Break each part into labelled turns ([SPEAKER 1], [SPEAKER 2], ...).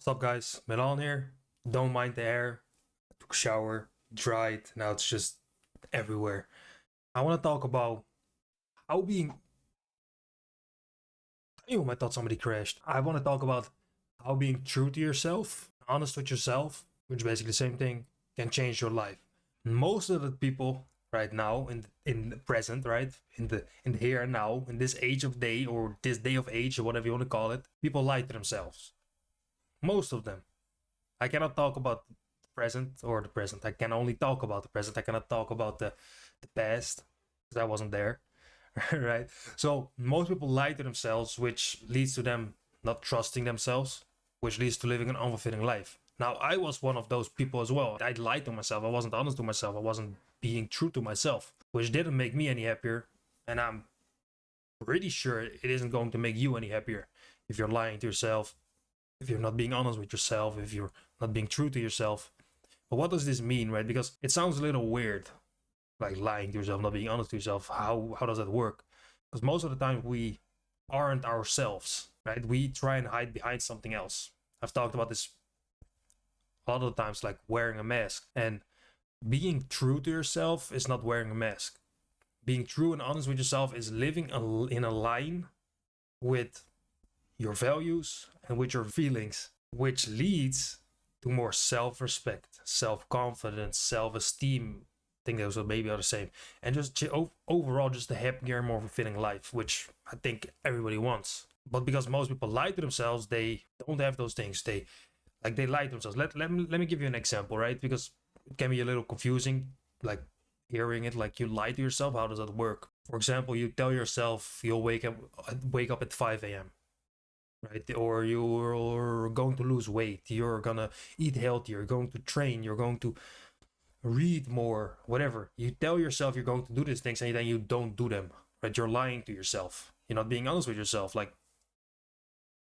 [SPEAKER 1] What's up, guys? Milan here. Don't mind the hair. I took a shower, dried, now it's just everywhere. I want to talk about how being. Oh, I thought somebody crashed. I want to talk about how being true to yourself, honest with yourself, which is basically the same thing, can change your life. Most of the people right now in the present, right, in the here and now, in this age of day or this day of age or whatever you want to call it, people lie to themselves. Most of them. I cannot talk about the present or the present. I can only talk about the present. I cannot talk about the past because I wasn't there. Right? So most people lie to themselves, which leads to them not trusting themselves, which leads to living an unfulfilling life. Now, I was one of those people as well. I lied to myself. I wasn't honest to myself. I wasn't being true to myself, which didn't make me any happier. And I'm pretty sure it isn't going to make you any happier if you're lying to yourself, if you're not being honest with yourself, if you're not being true to yourself. But what does this mean, right? Because it sounds a little weird, like lying to yourself, not being honest to yourself. How does that work? Because most of the time we aren't ourselves, right? We try and hide behind something else. I've talked about this a lot of times, like wearing a mask. And being true to yourself is not wearing a mask. Being true and honest with yourself is living in a line with your values and with your feelings, which leads to more self-respect, self-confidence, self-esteem. I think those are maybe are the same, and just overall just a happier, more fulfilling life, which I think everybody wants. But because most people lie to themselves, they don't have those things. They lie to themselves. Let me give you an example, right? Because it can be a little confusing, like hearing it, like you lie to yourself. How does that work? For example, you tell yourself you'll wake up at 5 a.m. right? Or you're going to lose weight, you're gonna eat healthier, you're going to train, you're going to read more, whatever. You tell yourself you're going to do these things and then you don't do them, right? You're lying to yourself. You're not being honest with yourself. Like,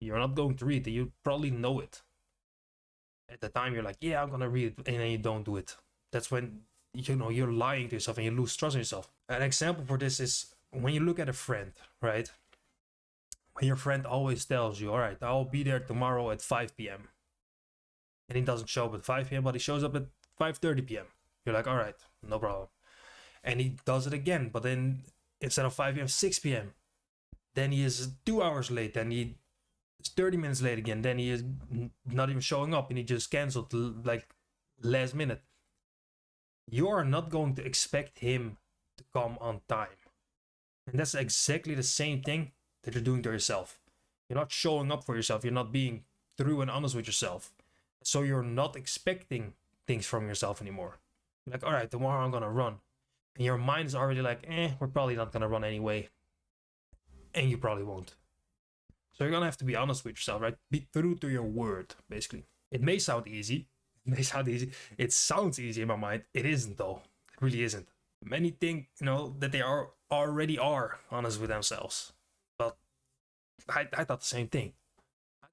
[SPEAKER 1] you're not going to read it. You probably know it. At the time, you're like, yeah, I'm gonna read it, and then you don't do it. That's when, you're lying to yourself and you lose trust in yourself. An example for this is when you look at a friend, right? When your friend always tells you, all right, I'll be there tomorrow at 5 p.m. And he doesn't show up at 5 p.m., but he shows up at 5:30 p.m. You're like, all right, no problem. And he does it again, but then instead of 5 p.m., 6 p.m. Then he is 2 hours late, then he is 30 minutes late again, then he is not even showing up and he just canceled like last minute. You are not going to expect him to come on time. And that's exactly the same thing that you're doing to yourself. You're not showing up for yourself. You're not being true and honest with yourself. So you're not expecting things from yourself anymore. You're like, all right, tomorrow I'm gonna run. And your mind is already like, we're probably not gonna run anyway. And you probably won't. So you're gonna have to be honest with yourself, right? Be true to your word, basically. It may sound easy. It sounds easy in my mind. It isn't, though. It really isn't. Many think, that they already are honest with themselves. But I thought the same thing.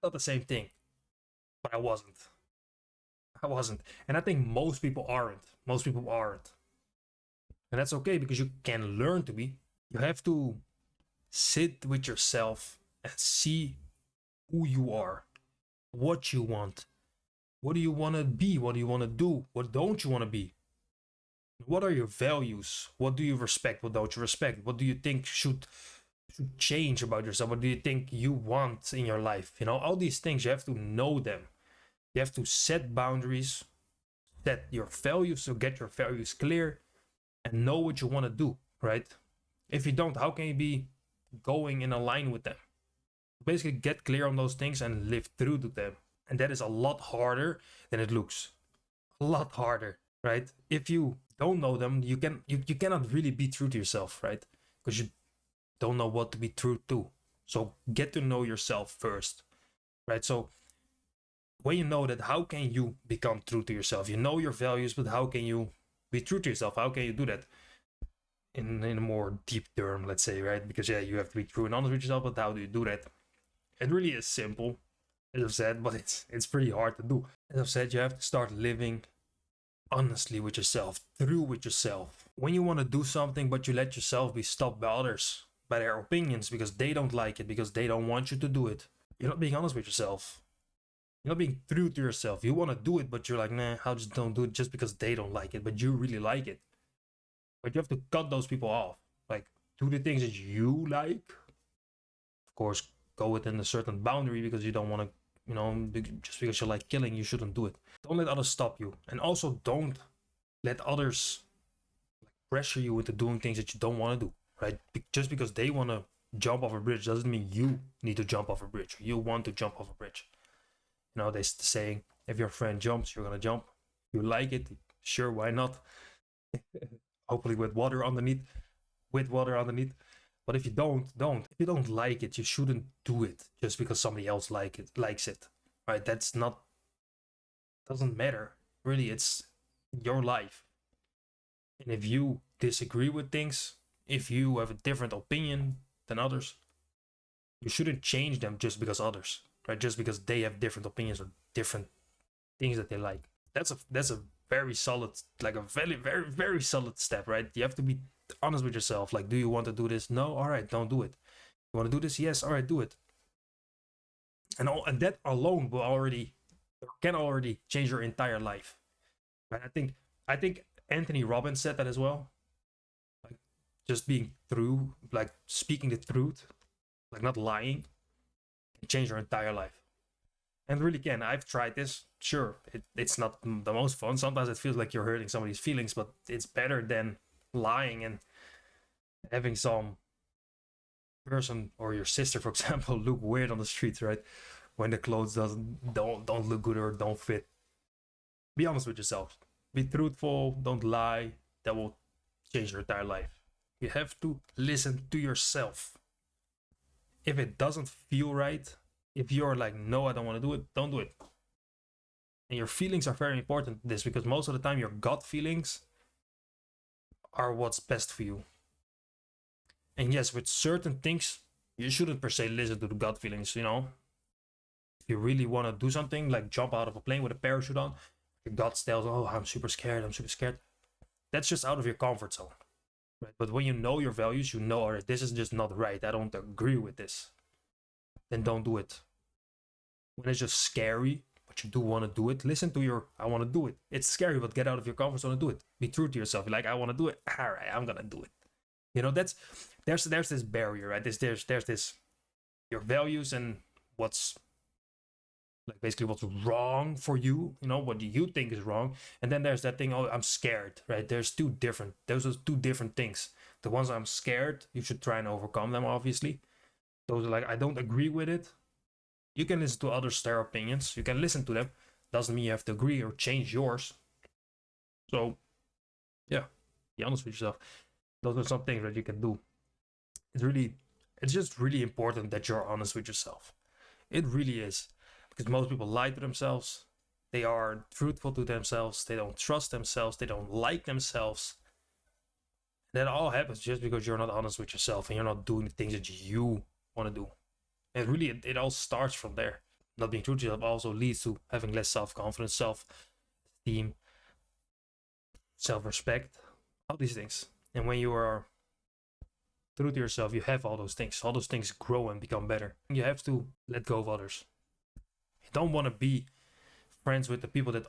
[SPEAKER 1] But I wasn't. And I think most people aren't. And that's okay, because you can learn to be. You have to sit with yourself and see who you are, what you want. What do you want to be? What do you want to do? What don't you want to be? What are your values? What do you respect? What don't you respect? What do you think should change about yourself? What do you think you want in your life? All these things, you have to know them. You have to set boundaries, set your values, so get your values clear and know what you want to do, right? If you don't, how can you be going in a line with them? Basically, get clear on those things and live through to them. And that is a lot harder than it looks. A lot harder, right? If you don't know them, you cannot really be true to yourself, right? Because you don't know what to be true to. So get to know yourself first, right? So when you know that, how can you become true to yourself? You know your values, but how can you be true to yourself? How can you do that in a more deep term, let's say, right? Because you have to be true and honest with yourself, but how do you do that? It really is simple, as I've said, but it's pretty hard to do. As I've said, you have to start living honestly with yourself, through with yourself. When you want to do something, but you let yourself be stopped by others, by their opinions, because they don't like it, because they don't want you to do it, you're not being honest with yourself. You're not being true to yourself. You want to do it, but you're like, nah, I just don't do it just because they don't like it, but you really like it. But you have to cut those people off. Like, do the things that you like. Of course, go within a certain boundary, because you don't want to, you know, just because you like killing, you shouldn't do it. Don't let others stop you. And also don't let others pressure you into doing things that you don't want to do, right? Just because they want to jump off a bridge doesn't mean you need to jump off a bridge. You want to jump off a bridge. You know, there's the saying, if your friend jumps, you're going to jump. You like it, sure, why not? Hopefully with water underneath. But if you don't. If you don't like it, you shouldn't do it just because somebody else likes it. Right? That's not, doesn't matter. Really, it's your life. And if you disagree with things, if you have a different opinion than others, you shouldn't change them just because others, right? Just because they have different opinions or different things that they like. That's a very solid, like a very, very, very solid step, right? You have to be honest with yourself. Like, do you want to do this? No, all right, don't do it. You want to do this? Yes, all right, do it. And that alone can already change your entire life. Right? I think Anthony Robbins said that as well. Like, just being true, like speaking the truth, like not lying, can change your entire life. And really can. I've tried this. Sure, it's not the most fun. Sometimes it feels like you're hurting somebody's feelings, but it's better than lying and having some person or your sister, for example, look weird on the streets, right? When the clothes don't look good or don't fit. Be honest with yourself. Be truthful. Don't lie. That will change your entire life. You have to listen to yourself. If it doesn't feel right, if you're like, no, I don't want to do it, don't do it. And your feelings are very important in this, because most of the time your gut feelings are what's best for you. And yes, with certain things, you shouldn't per se listen to the gut feelings, you know? If you really want to do something, like jump out of a plane with a parachute on, your gut tells, oh, I'm super scared. That's just out of your comfort zone. Right? But when you know your values, you know, all right, this is just not right. I don't agree with this. Then don't do it. When it's just scary, but you do want to do it, listen to your, I want to do it. It's scary, but get out of your comfort zone and do it. Be true to yourself. You're like, I want to do it. All right, I'm going to do it. You know, there's this barrier, right? There's this, your values and what's, like, basically what's wrong for you, you know, what do you think is wrong. And then there's that thing, oh, I'm scared, right? Those are two different things. The ones I'm scared, you should try and overcome them, obviously. Those are like, I don't agree with it. You can listen to others, their opinions. You can listen to them. Doesn't mean you have to agree or change yours. So, yeah, be honest with yourself. Those are some things that you can do. It's just really important that you're honest with yourself. It really is. Because most people lie to themselves. They are truthful to themselves. They don't trust themselves. They don't like themselves. That all happens just because you're not honest with yourself and you're not doing the things that you want to do. And really, it all starts from there. Not being true to yourself also leads to having less self-confidence, self-esteem, self-respect, all these things. And when you are true to yourself, you have all those things. All those things grow and become better. You have to let go of others. You don't want to be friends with the people that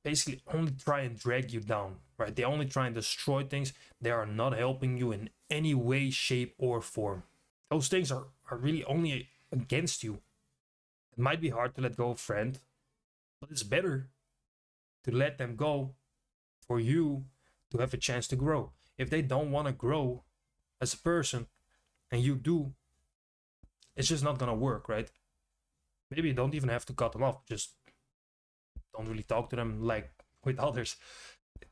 [SPEAKER 1] basically only try and drag you down, right? They only try and destroy things. They are not helping you in any way, shape, or form. Those things are really only against you. It might be hard to let go of a friend, but it's better to let them go for you to have a chance to grow. If they don't want to grow as a person and you do, it's just not gonna work, right? Maybe you don't even have to cut them off. Just don't really talk to them like with others.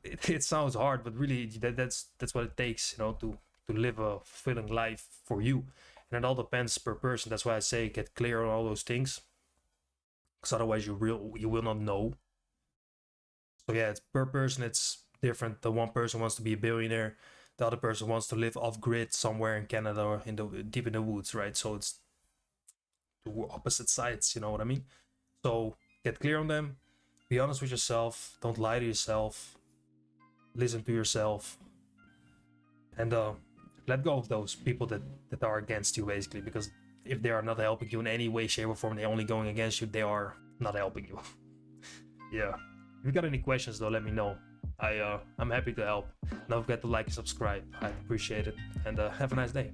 [SPEAKER 1] It sounds hard, but really that's what it takes, you know, to live a fulfilling life for you. And it all depends per person. That's why I say get clear on all those things, because otherwise you will not know. So yeah, it's per person, it's different. The one person wants to be a billionaire, the other person wants to live off grid somewhere in Canada or deep in the woods, right? So it's two opposite sides, you know what I mean? So get clear on them, be honest with yourself, don't lie to yourself, listen to yourself, and let go of those people that are against you, basically, because if they are not helping you in any way, shape, or form, they're only going against you, they are not helping you. Yeah. If you got any questions though, let me know. I'm happy to help. Don't forget to like and subscribe. I appreciate it. And have a nice day.